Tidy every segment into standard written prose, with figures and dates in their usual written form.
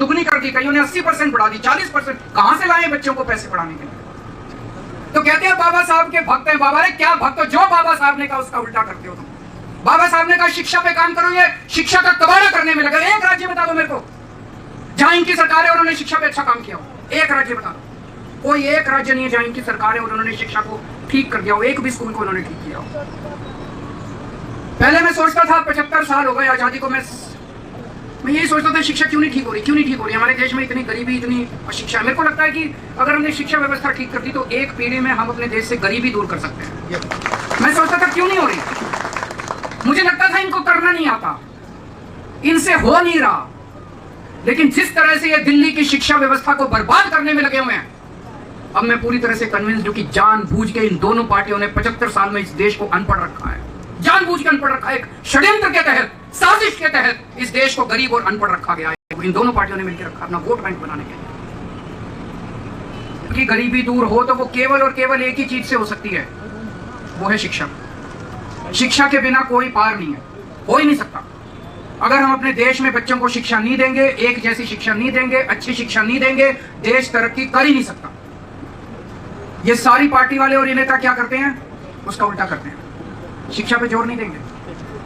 दुगनी कर दी, कईयों ने 80% बढ़ा दी, 40%। कहां से लाए बच्चों को पैसे पढ़ाने के लिए? तो कहते हैं बाबा साहब के भक्त हैं। बाबा रे क्या भक्त हो? जो बाबा साहब ने कहा उसका उल्टा करते हो तुम। बाबा साहब ने कहा शिक्षा पे काम करो, ये शिक्षा का कबाड़ा करने में लगा। एक राज्य बता दो मेरे को जहां इनकी सरकार है और उन्होंने शिक्षा पे अच्छा काम किया हो। एक राज्य बता दो। कोई एक राज्य नहीं है जहां इनकी सरकार है और उन्होंने शिक्षा को ठीक कर दिया हो। एक भी स्कूल को उन्होंने ठीक किया हो। पहले मैं सोचता था 75 साल हो गए आजादी को, मैं यही सोचता था शिक्षा क्यों नहीं ठीक हो रही, क्यों नहीं ठीक हो रही। हमारे देश में इतनी गरीबी, इतनी अशिक्षा। मेरे को लगता है कि अगर हमने शिक्षा व्यवस्था ठीक कर दी तो एक पीढ़ी में हम अपने देश से गरीबी दूर कर सकते हैं। मैं सोचता था क्यों नहीं हो रही। मुझे लगता था इनको करना नहीं आता, इनसे हो नहीं रहा। लेकिन जिस तरह से ये दिल्ली की शिक्षा व्यवस्था को बर्बाद करने में लगे हुए हैं, अब मैं पूरी तरह से कन्विंस्ड हूं कि जानबूझ के इन दोनों पार्टियों ने 75 साल में इस देश को अनपढ़ रखा है। जानबूझ के अनपढ़ रखा है। एक षड्यंत्र के तहत, साजिश के तहत इस देश को गरीब और अनपढ़ रखा गया है। इन दोनों पार्टियों ने मिलकर रखा अपना वोट बैंक बनाने के लिए। कि गरीबी दूर हो तो वो केवल और केवल एक ही चीज से हो सकती है, वो है शिक्षा। शिक्षा के बिना कोई पार नहीं है, हो ही नहीं सकता। अगर हम अपने देश में बच्चों को शिक्षा नहीं देंगे, एक जैसी शिक्षा नहीं देंगे, अच्छी शिक्षा नहीं देंगे, देश तरक्की कर ही नहीं सकता। ये सारी पार्टी वाले और ये नेता क्या करते हैं, उसका उल्टा करते हैं। शिक्षा पे जोर नहीं देंगे।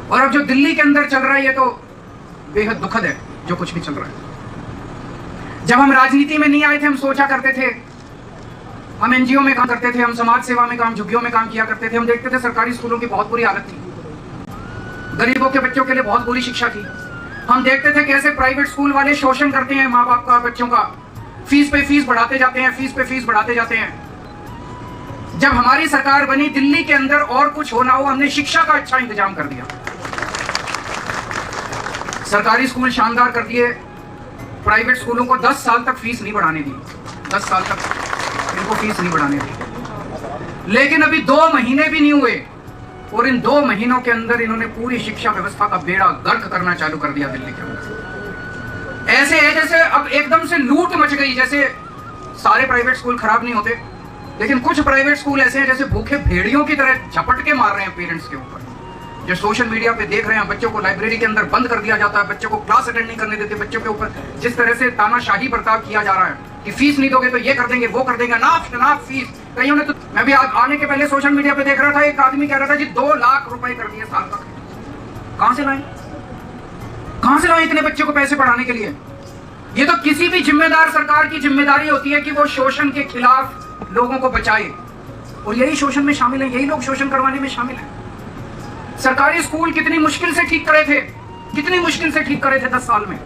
और अब जो दिल्ली के अंदर चल रहा है ये तो बेहद दुखद है, जो कुछ भी चल रहा है। जब हम राजनीति में नहीं आए थे, हम सोचा करते थे, हम एनजीओ में काम करते थे, हम समाज सेवा में काम, झुग्गियों में काम किया करते थे। हम देखते थे सरकारी स्कूलों की बहुत बुरी हालत थी, गरीबों के बच्चों के लिए बहुत बुरी शिक्षा थी। हम देखते थे कैसे प्राइवेट स्कूल वाले शोषण करते हैं माँ बाप का, बच्चों का। फीस पे फीस बढ़ाते जाते हैं, फीस पे फीस बढ़ाते जाते हैं। जब हमारी सरकार बनी, दिल्ली के अंदर और कुछ हो ना हो, हमने शिक्षा का अच्छा इंतजाम कर दिया। सरकारी स्कूल शानदार कर दिए। प्राइवेट स्कूलों को 10 साल तक फीस नहीं बढ़ाने दी, 10 साल तक इनको फीस नहीं बढ़ाने दी। लेकिन अभी 2 महीने भी नहीं हुए और इन 2 महीनों के अंदर इन्होंने पूरी शिक्षा व्यवस्था का बेड़ा गर्क करना चालू कर दिया दिल्ली के अंदर। ऐसे है जैसे अब एकदम से लूट मच गई। जैसे सारे प्राइवेट स्कूल खराब नहीं होते, लेकिन कुछ प्राइवेट स्कूल ऐसे हैं जैसे भूखे भेड़ियों की तरह झपट के मार रहे हैं पेरेंट्स के ऊपर। जो सोशल मीडिया पे देख रहे हैं, बच्चों को लाइब्रेरी के अंदर बंद कर दिया जाता है, बच्चों को क्लास अटेंड नहीं करने देते, बच्चों के ऊपर जिस तरह से तानाशाही बर्ताव किया जा रहा है कि फीस नहीं दोगे तो ये कर देंगे, वो कर देंगे, नाप फीस। कईयों ने तो, मैं भी आने के पहले सोशल मीडिया पे देख रहा था, एक आदमी कह रहा था जी 2 लाख रुपए कर दिए साल तक। कहां से लाए, कहां से लाए इतने बच्चों को पैसे पढ़ाने के लिए? ये तो किसी भी जिम्मेदार सरकार की जिम्मेदारी होती है कि वो शोषण के खिलाफ लोगों को बचाए, और यही शोषण में शामिल है, यही लोग शोषण करवाने में शामिल हैं। सरकारी स्कूल कितनी मुश्किल से ठीक करे थे, कितनी मुश्किल से ठीक करे थे 10 साल में।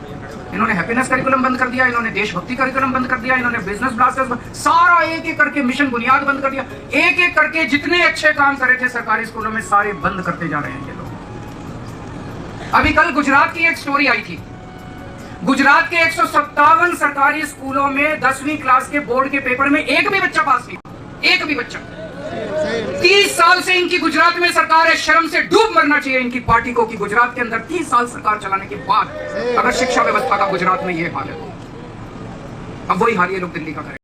इन्होंने हैप्पीनेस करिकुलम बंद कर दिया, इन्होंने देशभक्ति करिकुलम बंद कर दिया, इन्होंने बिजनेस ब्लास्टर्स, सारा एक एक करके मिशन बुनियाद बंद कर दिया। एक एक करके जितने अच्छे काम करे थे सरकारी स्कूलों में, सारे बंद करते जा रहे हैं ये लोग। अभी कल गुजरात की एक स्टोरी आई थी। गुजरात के 157 सरकारी स्कूलों में 10वीं क्लास के बोर्ड के पेपर में एक भी बच्चा पास नहीं, एक भी बच्चा। 30 साल से इनकी गुजरात में सरकार है। शर्म से डूब मरना चाहिए इनकी पार्टी को कि गुजरात के अंदर 30 साल सरकार चलाने के बाद अगर शिक्षा व्यवस्था का गुजरात में ये हाल है, अब वही हाल ये लोग दिल्ली का करें।